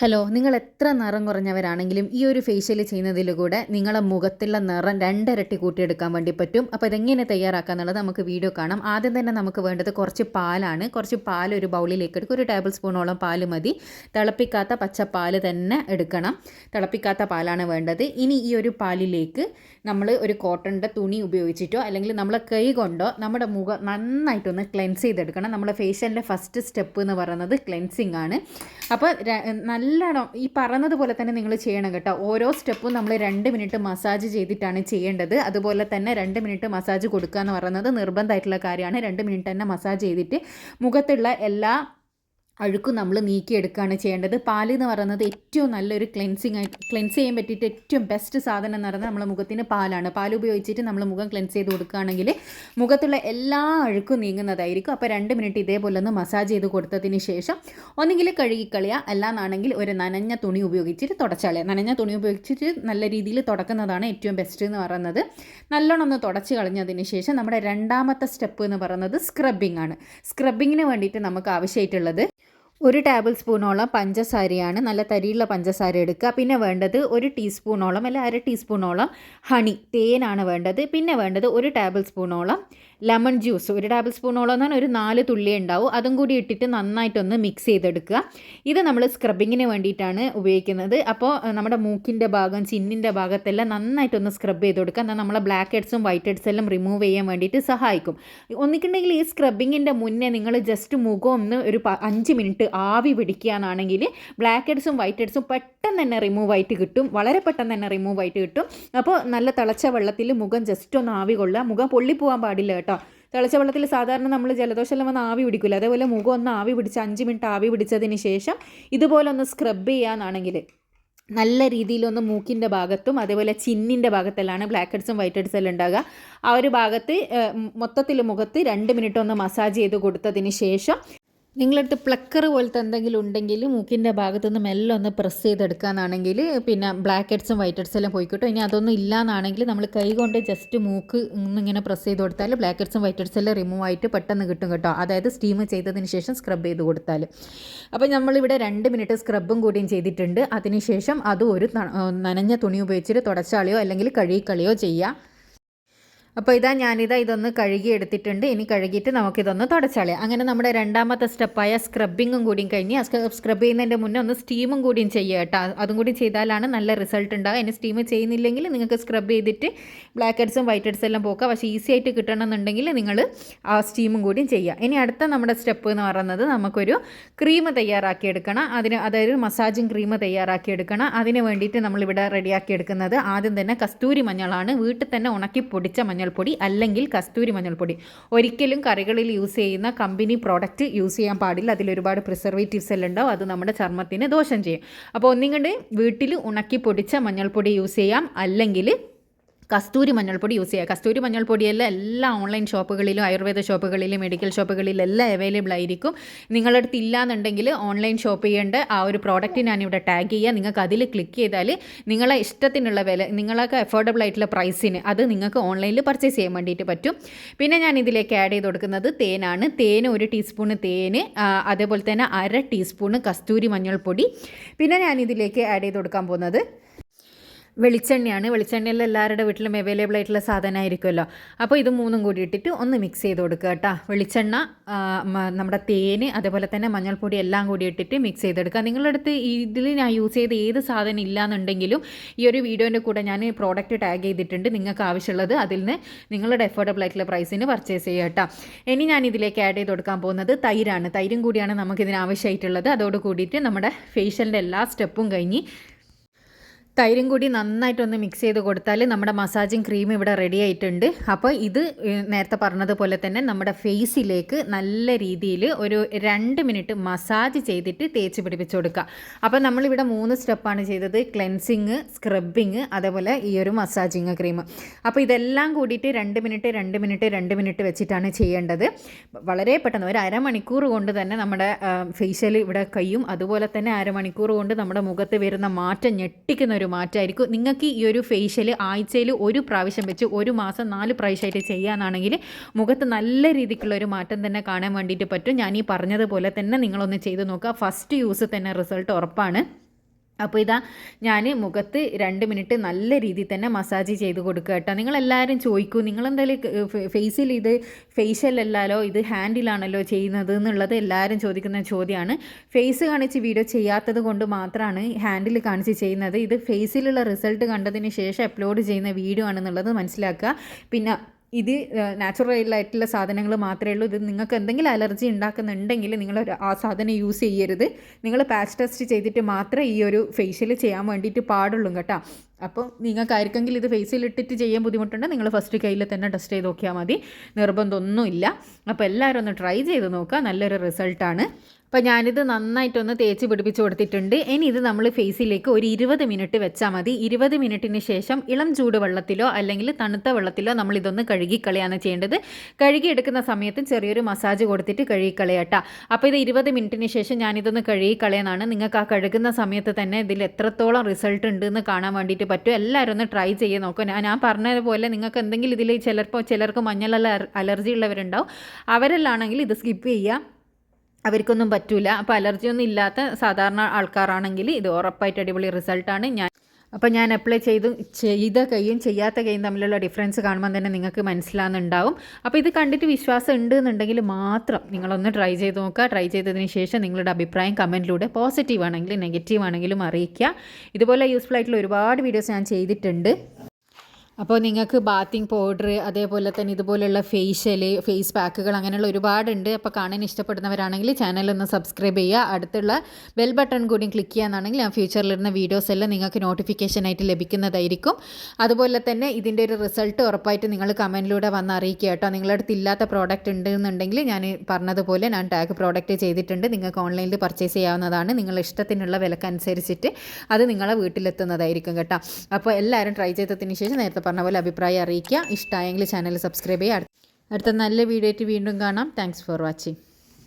Hello, നിങ്ങൾ എത്ര നിറം കുറഞ്ഞവരാണെങ്കിലും ഈ ഒരു ഫേഷ്യൽ ചെയ്യുന്നതിലൂടെ നിങ്ങളുടെ മുഖത്തുള്ള നിറം രണ്ടിരട്ടി കൂട്ടിയെടുക്കാൻ വേണ്ടി പറ്റും. അപ്പോൾ ഇതെങ്ങനെ തയ്യാറാക്കുക എന്നുള്ളത് നമുക്ക് വീഡിയോ കാണാം. ആദ്യം തന്നെ നമുക്ക് വേണ്ടത് കുറച്ച് പാലാണ്. കുറച്ച് പാൽ ഒരു ബൗളിലേക്ക് എടുക്കുക. ഒരു ടേബിൾ സ്പൂണോളം പാൽ മതി. തിളപ്പിക്കാത്ത പച്ചപ്പാൽ തന്നെ എടുക്കണം. തിളപ്പിക്കാത്ത പാലാണ് വേണ്ടത്. ഇനി ഈ ഒരു പാലിലേക്ക് നമ്മൾ ഒരു കോട്ടൻ്റെ തുണി ഉപയോഗിച്ചിട്ടോ അല്ലെങ്കിൽ നമ്മളെ കൈ കൊണ്ടോ നമ്മുടെ മുഖം നന്നായിട്ടൊന്ന് ക്ലെൻസ് ചെയ്തെടുക്കണം. നമ്മുടെ ഫേഷ്യലിൻ്റെ ഫസ്റ്റ് സ്റ്റെപ്പ് എന്ന് പറയുന്നത് ക്ലെൻസിങ് ആണ്. അപ്പോൾ നല്ലോണം ഈ പറഞ്ഞത് പോലെ തന്നെ നിങ്ങൾ ചെയ്യണം കേട്ടോ. ഓരോ സ്റ്റെപ്പും നമ്മൾ 2 മിനിറ്റ് മസാജ് ചെയ്തിട്ടാണ് ചെയ്യേണ്ടത്. അതുപോലെ തന്നെ 2 മിനിറ്റ് മസാജ് കൊടുക്കുക എന്ന് പറയുന്നത് നിർബന്ധമായിട്ടുള്ള കാര്യമാണ്. 2 മിനിറ്റ് തന്നെ മസാജ് ചെയ്തിട്ട് മുഖത്തുള്ള എല്ലാ അഴുക്കും നമ്മൾ നീക്കിയെടുക്കുകയാണ് ചെയ്യേണ്ടത്. പാല് എന്ന് പറയുന്നത് ഏറ്റവും നല്ലൊരു ക്ലെൻസ് ചെയ്യാൻ പറ്റിയിട്ട് ഏറ്റവും ബെസ്റ്റ് സാധനം എന്ന് പറയുന്നത് നമ്മുടെ മുഖത്തിന് പാലാണ്. പാൽ ഉപയോഗിച്ചിട്ട് നമ്മൾ മുഖം ക്ലെൻസ് ചെയ്ത് കൊടുക്കുകയാണെങ്കിൽ മുഖത്തുള്ള എല്ലാ അഴുക്കും നീങ്ങുന്നതായിരിക്കും. അപ്പോൾ 2 മിനിറ്റ് ഇതേപോലെ ഒന്ന് മസാജ് ചെയ്ത് കൊടുത്തതിന് ശേഷം ഒന്നുകിൽ കഴുകിക്കളയുക, അല്ലാന്നാണെങ്കിൽ ഒരു നനഞ്ഞ തുണി ഉപയോഗിച്ചിട്ട് തുടച്ചളയുക. നനഞ്ഞ തുണി ഉപയോഗിച്ചിട്ട് നല്ല രീതിയിൽ തുടക്കുന്നതാണ് ഏറ്റവും ബെസ്റ്റ് എന്ന് പറയുന്നത്. നല്ലോണം ഒന്ന് തുടച്ച് കളഞ്ഞതിന് ശേഷം നമ്മുടെ രണ്ടാമത്തെ സ്റ്റെപ്പ് എന്ന് പറയുന്നത് സ്ക്രബിംഗ് ആണ്. സ്ക്രബിങ്ങിന് വേണ്ടിയിട്ട് നമുക്ക് ആവശ്യമായിട്ടുള്ളത് ഒരു ടേബിൾ സ്പൂണോളം പഞ്ചസാരയാണ്. നല്ല തരിയുള്ള പഞ്ചസാര എടുക്കുക. പിന്നെ വേണ്ടത് 1 ടീസ്പൂണോളം അല്ല 1/2 ടീസ്പൂണോളം ഹണി, തേനാണ് വേണ്ടത്. പിന്നെ വേണ്ടത് 1 ടേബിൾ സ്പൂണോളം ലെമൺ ജ്യൂസ്. 1 ടേബിൾ സ്പൂണോളം എന്ന് പറഞ്ഞാൽ ഒരു 4 തുള്ളി ഉണ്ടാവും. അതും കൂടി ഇട്ടിട്ട് നന്നായിട്ടൊന്ന് മിക്സ് ചെയ്തെടുക്കുക. ഇത് നമ്മൾ സ്ക്രബിങ്ങിന് വേണ്ടിയിട്ടാണ് ഉപയോഗിക്കുന്നത്. അപ്പോൾ നമ്മുടെ മൂക്കിൻ്റെ ഭാഗം, ചിന്നിൻ്റെ ഭാഗത്തെല്ലാം നന്നായിട്ടൊന്ന് സ്ക്രബ് ചെയ്ത് കൊടുക്കുക. എന്നാൽ നമ്മളെ ബ്ലാക്ക് ഹെഡ്സും വൈറ്റ് ഹെഡ്സ് എല്ലാം റിമൂവ് ചെയ്യാൻ വേണ്ടിയിട്ട് സഹായിക്കും. ഒന്നിക്കുണ്ടെങ്കിൽ ഈ സ്ക്രബിങ്ങിൻ്റെ മുന്നേ നിങ്ങൾ ജസ്റ്റ് മുഖം ഒന്ന് ഒരു 5 മിനിറ്റ് ആവി പിടിക്കുകയാണെങ്കിൽ ബ്ലാക്ക് ഹെഡ്സും വൈറ്റ് ഹെഡ്സും പെട്ടെന്ന് തന്നെ റിമൂവ് ആയിട്ട് കിട്ടും. വളരെ പെട്ടെന്ന് തന്നെ റിമൂവ് ആയിട്ട് കിട്ടും. അപ്പോൾ നല്ല തിളച്ച വെള്ളത്തിൽ മുഖം ജസ്റ്റ് ഒന്ന് ആവി കൊള്ളുക. മുഖം പൊള്ളിപ്പോകാൻ പാടില്ല കേട്ടോ. തിളച്ച വെള്ളത്തിൽ സാധാരണ നമ്മൾ ജലദോഷമെല്ലാം വന്ന് ആവി പിടിക്കില്ല, അതേപോലെ മുഖം ഒന്ന് ആവി പിടിച്ച് 5 മിനിറ്റ് ആവി പിടിച്ചതിന് ശേഷം ഇതുപോലെ ഒന്ന് സ്ക്രബ് ചെയ്യാന്നാണെങ്കിൽ നല്ല രീതിയിലൊന്ന് മൂക്കിൻ്റെ ഭാഗത്തും അതേപോലെ ചിന്നിൻ്റെ ഭാഗത്തെല്ലാം ബ്ലാക്ക് ഹെഡ്സും വൈറ്റ് ഹെഡ്സും എല്ലാം ഉണ്ടാകുക. ആ ഒരു ഭാഗത്ത് മൊത്തത്തിൽ മുഖത്ത് 2 മിനിറ്റ് ഒന്ന് മസാജ് ചെയ്ത് കൊടുത്തതിന് ശേഷം നിങ്ങളടുത്ത് പ്ലക്കർ പോലത്തെ എന്തെങ്കിലും ഉണ്ടെങ്കിൽ മൂക്കിൻ്റെ ഭാഗത്തുനിന്ന് മെല്ലെ ഒന്ന് പ്രസ് ചെയ്തെടുക്കാന്നാണെങ്കിൽ പിന്നെ ബ്ലാക്ക് ഹെഡ്സും വൈറ്റ് ഹെഡ്സും എല്ലാം പോയിക്കോട്ടെ. ഇനി അതൊന്നും ഇല്ലയെന്നാണെങ്കിൽ നമ്മൾ കൈ കൊണ്ട് ജസ്റ്റ് മൂക്ക് ഇങ്ങനെ പ്രസ് ചെയ്ത് കൊടുത്താൽ ബ്ലാക്ക് ഹെഡ്സും വൈറ്റ് ഹെഡ്സും എല്ലാം റിമൂവ് ആയിട്ട് പെട്ടെന്ന് കിട്ടും കേട്ടോ. അതായത് സ്റ്റീം ചെയ്തതിന് ശേഷം സ്ക്രബ് ചെയ്ത് കൊടുത്താൽ. അപ്പോൾ നമ്മളിവിടെ 2 മിനിറ്റ് സ്ക്രബും കൂടിയും ചെയ്തിട്ടുണ്ട്. അതിനുശേഷം അതും ഒരു നനഞ്ഞ തുണി ഉപയോഗിച്ചിട്ട് തുടച്ചാളിയോ അല്ലെങ്കിൽ കഴുകിക്കളിയോ ചെയ്യുക. അപ്പോൾ ഇതൊന്ന് കഴുകി എടുത്തിട്ടുണ്ട്. ഇനി കഴുകിയിട്ട് നമുക്കിതൊന്ന് തുടച്ചളയാം. അങ്ങനെ നമ്മുടെ രണ്ടാമത്തെ സ്റ്റെപ്പായ സ്ക്രബിങ്ങും കൂടിയും കഴിഞ്ഞ് സ്ക്രബ് ചെയ്യുന്നതിൻ്റെ മുന്നേ ഒന്ന് സ്റ്റീമും കൂടിയും ചെയ്യുക കേട്ടോ. അതും കൂടി ചെയ്താലാണ് നല്ല റിസൾട്ട് ഉണ്ടാകുക. ഇനി സ്റ്റീം ചെയ്യുന്നില്ലെങ്കിൽ നിങ്ങൾക്ക് സ്ക്രബ് ചെയ്തിട്ട് ബ്ലാക്ക് ഹെഡ്സും വൈറ്റ് ഹെഡ്സും എല്ലാം പോക്കുക. പക്ഷേ ഈസി ആയിട്ട് കിട്ടണമെന്നുണ്ടെങ്കിൽ നിങ്ങൾ ആ സ്റ്റീമും കൂടിയും ചെയ്യുക. ഇനി അടുത്ത നമ്മുടെ സ്റ്റെപ്പ് എന്ന് പറയുന്നത് നമുക്കൊരു ക്രീം തയ്യാറാക്കി എടുക്കണം. അതായത് മസാജിങ് ക്രീം തയ്യാറാക്കി എടുക്കണം. അതിന് വേണ്ടിയിട്ട് നമ്മളിവിടെ റെഡിയാക്കി എടുക്കുന്നത് ആദ്യം തന്നെ കസ്തൂരി മഞ്ഞളാണ്. വീട്ടിൽ തന്നെ ഉണക്കി പൊടിച്ച മഞ്ഞൾപ്പൊടി അല്ലെങ്കിൽ കസ്തൂരി മഞ്ഞൾപ്പൊടി. ഒരിക്കലും കറികളിൽ യൂസ് ചെയ്യുന്ന കമ്പനി പ്രോഡക്റ്റ് യൂസ് ചെയ്യാൻ പാടില്ല. അതിലൊരുപാട് പ്രിസർവേറ്റീവ്സ് എല്ലാം ഉണ്ടാവും. അത് നമ്മുടെ ചർമ്മത്തിന് ദോഷം ചെയ്യും. അപ്പോൾ ഒന്നിങ്ങണ്ട് വീട്ടിൽ ഉണക്കി പൊടിച്ച മഞ്ഞൾപ്പൊടി യൂസ് ചെയ്യാം, അല്ലെങ്കിൽ കസ്തൂരി മഞ്ഞൾപ്പൊടി യൂസ് ചെയ്യുക. കസ്തൂരി മഞ്ഞൾപ്പൊടിയെല്ലാം എല്ലാ ഓൺലൈൻ ഷോപ്പുകളിലും ആയുർവേദ ഷോപ്പുകളിലും മെഡിക്കൽ ഷോപ്പുകളിലെല്ലാം അവൈലബിൾ ആയിരിക്കും. നിങ്ങളുടെ അടുത്ത് ഇല്ലയെന്നുണ്ടെങ്കിൽ ഓൺലൈൻ ഷോപ്പ് ചെയ്യേണ്ട ആ ഒരു പ്രോഡക്റ്റ് ഞാനിവിടെ ടാഗ് ചെയ്യുക. നിങ്ങൾക്ക് അതിൽ ക്ലിക്ക് ചെയ്താൽ നിങ്ങളെ ഇഷ്ടത്തിനുള്ള വില, നിങ്ങൾക്ക് അഫോർഡബിൾ ആയിട്ടുള്ള പ്രൈസിന് അത് നിങ്ങൾക്ക് ഓൺലൈനിൽ പർച്ചേസ് ചെയ്യാൻ വേണ്ടിയിട്ട് പറ്റും. പിന്നെ ഞാൻ ഇതിലേക്ക് ആഡ് ചെയ്ത് കൊടുക്കുന്നത് തേനാണ്. തേന് 1 ടീസ്പൂണ് തേന്, അതേപോലെ തന്നെ 1/2 ടീസ്പൂണ് കസ്തൂരി മഞ്ഞൾപ്പൊടി. പിന്നെ ഞാൻ ഇതിലേക്ക് ആഡ് ചെയ്ത് കൊടുക്കാൻ പോകുന്നത് വെളിച്ചെണ്ണയാണ്. വെളിച്ചെണ്ണയെല്ലാം എല്ലാവരുടെ വീട്ടിലും അവൈലബിൾ ആയിട്ടുള്ള സാധനമായിരിക്കുമല്ലോ. അപ്പോൾ ഇത് 3ഉം കൂടി ഇട്ടിട്ട് ഒന്ന് മിക്സ് ചെയ്ത് കൊടുക്കുക കേട്ടോ. വെളിച്ചെണ്ണ, നമ്മുടെ തേന്, അതേപോലെ തന്നെ മഞ്ഞൾപ്പൊടി എല്ലാം കൂടി ഇട്ടിട്ട് മിക്സ് ചെയ്തെടുക്കുക. നിങ്ങളുടെ അടുത്ത് ഇതിൽ ഞാൻ യൂസ് ചെയ്ത ഏത് സാധനം ഇല്ലയെന്നുണ്ടെങ്കിലും ഈ ഒരു വീഡിയോൻ്റെ കൂടെ ഞാൻ പ്രോഡക്റ്റ് ടാഗ് ചെയ്തിട്ടുണ്ട്. നിങ്ങൾക്ക് ആവശ്യമുള്ളത് അതിൽ നിന്ന് നിങ്ങളുടെ അഫോർഡബിൾ ആയിട്ടുള്ള പ്രൈസിന് പർച്ചേസ് ചെയ്യുക കേട്ടോ. ഇനി ഞാൻ ഇതിലേക്ക് ആഡ് ചെയ്ത് കൊടുക്കാൻ പോകുന്നത് തൈരാണ്. തൈരും കൂടിയാണ് നമുക്കിതിന് ആവശ്യമായിട്ടുള്ളത്. അതോട് കൂടിയിട്ട് നമ്മുടെ ഫേഷ്യലിൻ്റെ എല്ലാ സ്റ്റെപ്പും കഴിഞ്ഞ് തൈരും കൂടി നന്നായിട്ടൊന്ന് മിക്സ് ചെയ്ത് കൊടുത്താൽ നമ്മുടെ മസാജിങ് ക്രീം ഇവിടെ റെഡി ആയിട്ടുണ്ട്. അപ്പോൾ ഇത് നേരത്തെ പറഞ്ഞതുപോലെ തന്നെ നമ്മുടെ ഫേസിലേക്ക് നല്ല രീതിയിൽ ഒരു 2 മിനിറ്റ് മസാജ് ചെയ്തിട്ട് തേച്ച് പിടിപ്പിച്ച് കൊടുക്കുക. അപ്പോൾ നമ്മളിവിടെ 3 സ്റ്റെപ്പാണ് ചെയ്തത്: ക്ലെൻസിങ്, സ്ക്രബിങ്, അതേപോലെ ഈ ഒരു മസാജിങ് ക്രീം. അപ്പോൾ ഇതെല്ലാം കൂടിയിട്ട് 2 മിനിറ്റ് വെച്ചിട്ടാണ് ചെയ്യേണ്ടത്. വളരെ പെട്ടെന്ന് ഒരു അരമണിക്കൂർ കൊണ്ട് തന്നെ നമ്മുടെ ഫേഷ്യൽ ഇവിടെ കഴിയും. അതുപോലെ തന്നെ അരമണിക്കൂർ കൊണ്ട് നമ്മുടെ മുഖത്ത് വരുന്ന മാറ്റം ഞെട്ടിക്കുന്ന ഒരു മാറ്റമായിരിക്കും. നിങ്ങൾക്ക് ഈ ഒരു ഫേഷ്യൽ ആഴ്ചയിൽ 1 പ്രാവശ്യം വെച്ച് 1 മാസം 4 പ്രാവശ്യമായിട്ട് ചെയ്യാനാണെങ്കിൽ മുഖത്ത് നല്ല രീതിക്കുള്ള ഒരു മാറ്റം തന്നെ കാണാൻ വേണ്ടിയിട്ട് പറ്റും. ഞാൻ ഈ പറഞ്ഞതുപോലെ തന്നെ നിങ്ങളൊന്ന് ചെയ്ത് നോക്കുക. ഫസ്റ്റ് യൂസ് തന്നെ റിസൾട്ട് ഉറപ്പാണ്. അപ്പോൾ ഇതാ ഞാൻ മുഖത്ത് 2 മിനിറ്റ് നല്ല രീതിയിൽ തന്നെ മസാജ് ചെയ്ത് കൊടുക്കുക കേട്ടോ. നിങ്ങളെല്ലാവരും ചോദിക്കൂ, നിങ്ങളെന്തായാലും ഫേസിൽ ഇത് ഫേഷ്യൽ അല്ലല്ലോ, ഇത് ഹാൻഡിലാണല്ലോ ചെയ്യുന്നത് എന്നുള്ളത് എല്ലാവരും ചോദിക്കുന്ന ചോദ്യമാണ്. ഫേസ് കാണിച്ച് വീഡിയോ ചെയ്യാത്തത് കൊണ്ട് മാത്രമാണ് ഹാൻഡിൽ കാണിച്ച് ചെയ്യുന്നത്. ഇത് ഫേസിലുള്ള റിസൾട്ട് കണ്ടതിന് ശേഷം അപ്ലോഡ് ചെയ്യുന്ന വീഡിയോ ആണെന്നുള്ളത് മനസ്സിലാക്കുക. പിന്നെ ഇത് നാച്ചുറലായിട്ടുള്ള സാധനങ്ങൾ മാത്രമേ ഉള്ളൂ. ഇത് നിങ്ങൾക്ക് എന്തെങ്കിലും അലർജി ഉണ്ടാക്കുന്നുണ്ടെങ്കിൽ നിങ്ങൾ ആ സാധനം യൂസ് ചെയ്യരുത്. നിങ്ങൾ പാച്ച് ടെസ്റ്റ് ചെയ്തിട്ട് മാത്രമേ ഈ ഒരു ഫേഷ്യൽ ചെയ്യാൻ വേണ്ടിയിട്ട് പാടുള്ളൂ കേട്ടോ. അപ്പോൾ നിങ്ങൾക്കായിരിക്കെങ്കിൽ ഇത് ഫേസിൽ ഇട്ടിട്ട് ചെയ്യാൻ ബുദ്ധിമുട്ടുണ്ടെങ്കിൽ നിങ്ങൾ ഫസ്റ്റ് കയ്യിൽ തന്നെ ടെസ്റ്റ് ചെയ്ത് നോക്കിയാൽ മതി, നിർബന്ധമൊന്നുമില്ല. അപ്പോൾ എല്ലാവരും ഒന്ന് ട്രൈ ചെയ്ത് നോക്കുക, നല്ലൊരു റിസൾട്ടാണ്. അപ്പോൾ ഞാനിത് നന്നായിട്ടൊന്ന് തേച്ച് പിടിപ്പിച്ച് കൊടുത്തിട്ടുണ്ട്. ഇനി ഇത് നമ്മൾ ഫേസിലേക്ക് ഒരു 20 മിനിറ്റ് വെച്ചാൽ മതി. 20 മിനിറ്റിന് ശേഷം ഇളം ചൂടുവെള്ളത്തിലോ അല്ലെങ്കിൽ തണുത്ത വെള്ളത്തിലോ നമ്മളിതൊന്ന് കഴുകിക്കളയാണ് ചെയ്യേണ്ടത്. കഴുകിയെടുക്കുന്ന സമയത്ത് ചെറിയൊരു മസാജ് കൊടുത്തിട്ട് കഴുകിക്കളയട്ടോ. അപ്പോൾ ഇത് 20 മിനിറ്റിന് ശേഷം ഞാനിതൊന്ന് കഴുകിക്കളയെന്നാണ്. നിങ്ങൾക്ക് ആ കഴുകുന്ന സമയത്ത് തന്നെ ഇതിൽ എത്രത്തോളം റിസൾട്ട് ഉണ്ട് എന്ന് കാണാൻ വേണ്ടിയിട്ട് പറ്റും. എല്ലാവരും ഒന്ന് ട്രൈ ചെയ്ത് നോക്കുക. ഞാൻ പറഞ്ഞതുപോലെ നിങ്ങൾക്ക് എന്തെങ്കിലും ഇതിൽ ചിലർക്ക് മഞ്ഞൾ അലർജി ഉള്ളവരുണ്ടാവും. അവരെല്ലാണെങ്കിൽ ഇത് സ്കിപ്പ് ചെയ്യുക, അവർക്കൊന്നും പറ്റില്ല. അപ്പോൾ അലർജിയൊന്നും ഇല്ലാത്ത സാധാരണ ആൾക്കാരാണെങ്കിൽ ഇത് ഉറപ്പായിട്ട് അടിപൊളി റിസൾട്ടാണ്. ഞാൻ അപ്ലൈ ചെയ്ത കൈയും ചെയ്യാത്ത കൈയും തമ്മിലുള്ള ഡിഫറൻസ് കാണുമ്പോൾ തന്നെ നിങ്ങൾക്ക് മനസ്സിലാകുന്നുണ്ടാവും. അപ്പോൾ ഇത് കണ്ടിട്ട് വിശ്വാസം ഉണ്ട് എന്നുണ്ടെങ്കിൽ മാത്രം നിങ്ങളൊന്ന് ട്രൈ ചെയ്ത് നോക്കുക. ട്രൈ ചെയ്തതിന് ശേഷം നിങ്ങളുടെ അഭിപ്രായം കമൻറ്റിലൂടെ പോസിറ്റീവ് ആണെങ്കിലും നെഗറ്റീവ് ആണെങ്കിലും അറിയിക്കുക. ഇതുപോലെ യൂസ്ഫുൾ ആയിട്ടുള്ള ഒരുപാട് വീഡിയോസ് ഞാൻ ചെയ്തിട്ടുണ്ട്. അപ്പോൾ നിങ്ങൾക്ക് ബാത്തിങ് പൗഡർ, അതേപോലെ തന്നെ ഇതുപോലെയുള്ള ഫേസ് പാക്കുകൾ അങ്ങനെയുള്ള ഒരുപാടുണ്ട്. അപ്പോൾ കാണാൻ ഇഷ്ടപ്പെടുന്നവരാണെങ്കിൽ ചാനലൊന്ന് സബ്സ്ക്രൈബ് ചെയ്യുക. അടുത്തുള്ള ബെൽ ബട്ടൺ കൂടി ക്ലിക്ക് ചെയ്യാന്നാണെങ്കിൽ ഞാൻ ഫ്യൂച്ചറിലിരുന്ന വീഡിയോസ് എല്ലാം നിങ്ങൾക്ക് നോട്ടിഫിക്കേഷനായിട്ട് ലഭിക്കുന്നതായിരിക്കും. അതുപോലെ തന്നെ ഇതിൻ്റെ ഒരു റിസൾട്ട് ഉറപ്പായിട്ട് നിങ്ങൾ കമൻറ്റിലൂടെ വന്ന് അറിയിക്കുക കേട്ടോ. നിങ്ങളുടെ അടുത്ത് ഇല്ലാത്ത പ്രോഡക്റ്റ് ഉണ്ടെന്നുണ്ടെങ്കിൽ ഞാൻ പറഞ്ഞതുപോലെ ഞാൻ ടാഗ് പ്രോഡക്റ്റ് ചെയ്തിട്ടുണ്ട്. നിങ്ങൾക്ക് ഓൺലൈനിൽ പർച്ചേസ് ചെയ്യാവുന്നതാണ്. നിങ്ങളുടെ ഇഷ്ടത്തിനുള്ള വിലക്കനുസരിച്ചിട്ട് അത് നിങ്ങളെ വീട്ടിലെത്തുന്നതായിരിക്കും കേട്ടോ. അപ്പോൾ എല്ലാവരും ട്രൈ ചെയ്തതിന് ശേഷം നേരത്തെ പറഞ്ഞ പോലെ അഭിപ്രായം അറിയിക്കുക. ഇഷ്ടമായെങ്കിൽ ചാനൽ സബ്സ്ക്രൈബ് ചെയ്യുക. അടുത്ത നല്ല വീഡിയോ ആയിട്ട് വീണ്ടും കാണാം. Thanks for watching.